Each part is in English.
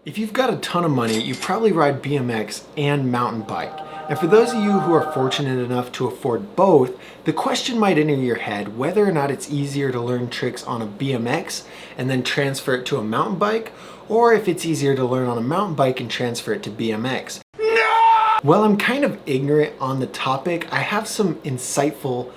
If you've got a ton of money, you probably ride BMX and mountain bike. And for those of you who are fortunate enough to afford both, the question might enter your head whether or not it's easier to learn tricks on a BMX and then transfer it to a mountain bike, or if it's easier to learn on a mountain bike and transfer it to BMX. No! Well, I'm kind of ignorant on the topic. I have some insightful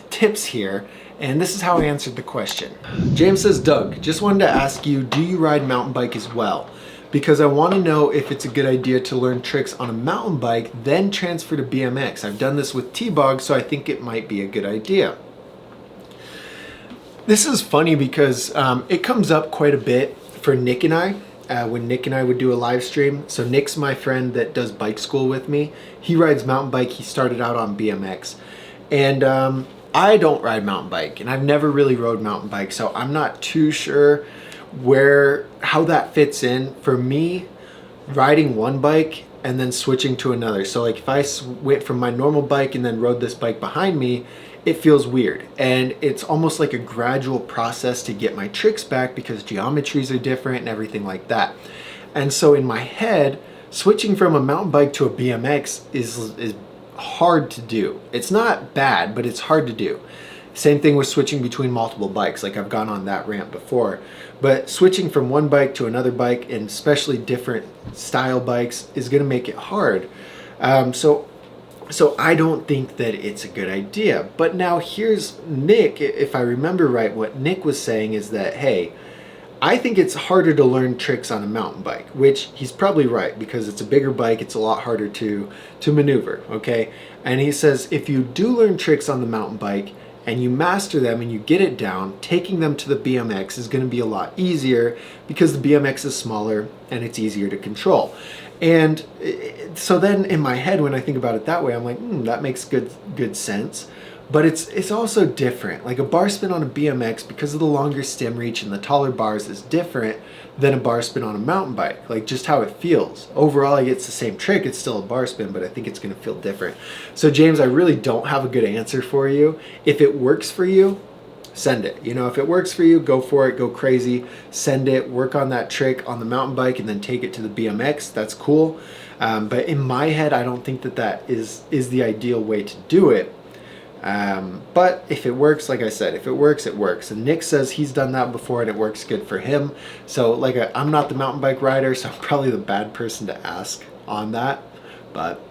tips here, and this is how I answered the question. James says, Doug, just wanted to ask you, do you ride mountain bike as well? Because I want to know if it's a good idea to learn tricks on a mountain bike, then transfer to BMX. I've done this with T-Bog, so I think it might be a good idea. This is funny because it comes up quite a bit for Nick and I, when Nick and I would do a live stream. So Nick's my friend that does bike school with me. He rides mountain bike. He started out on BMX. And I don't ride mountain bike, and I've never really rode mountain bike, so I'm not too sure how that fits in. For me, riding one bike and then switching to another, so like if I went from my normal bike and then rode this bike behind me, it feels weird, and it's almost like a gradual process to get my tricks back because geometries are different and everything like that. And so in my head, switching from a mountain bike to a BMX is hard to do. It's not bad, but it's hard to do. Same thing with switching between multiple bikes, like I've gone on that rant before. But switching from one bike to another bike, and especially different style bikes, is gonna make it hard. So I don't think that it's a good idea. But now here's Nick, if I remember right, what Nick was saying is that, hey, I think it's harder to learn tricks on a mountain bike, which he's probably right, because it's a bigger bike, it's a lot harder to maneuver, okay? And he says if you do learn tricks on the mountain bike and you master them and you get it down, taking them to the BMX is going to be a lot easier because the BMX is smaller and it's easier to control. And so then in my head, when I think about it that way, I'm like, that makes good sense. But it's also different. Like a bar spin on a BMX, because of the longer stem reach and the taller bars, is different than a bar spin on a mountain bike. Like just how it feels. Overall, it's the same trick. It's still a bar spin, but I think it's going to feel different. So James, I really don't have a good answer for you. If it works for you, send it. You know, if it works for you, go for it, go crazy, send it, work on that trick on the mountain bike and then take it to the BMX. That's cool. But in my head, I don't think that is the ideal way to do it. But if it works, like I said, if it works, it works. And Nick says he's done that before and it works good for him. So like I'm not the mountain bike rider, so I'm probably the bad person to ask on that. But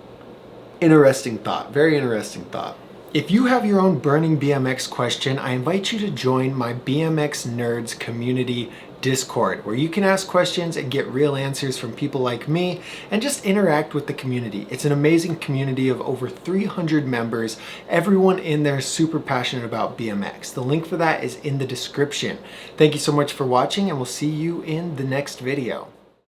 interesting thought, very interesting thought. If you have your own burning BMX question, I invite you to join my BMX Nerds community Discord, where you can ask questions and get real answers from people like me and just interact with the community. It's an amazing community of over 300 members. Everyone in there is super passionate about BMX. The link for that is in the description. Thank you so much for watching, and we'll see you in the next video.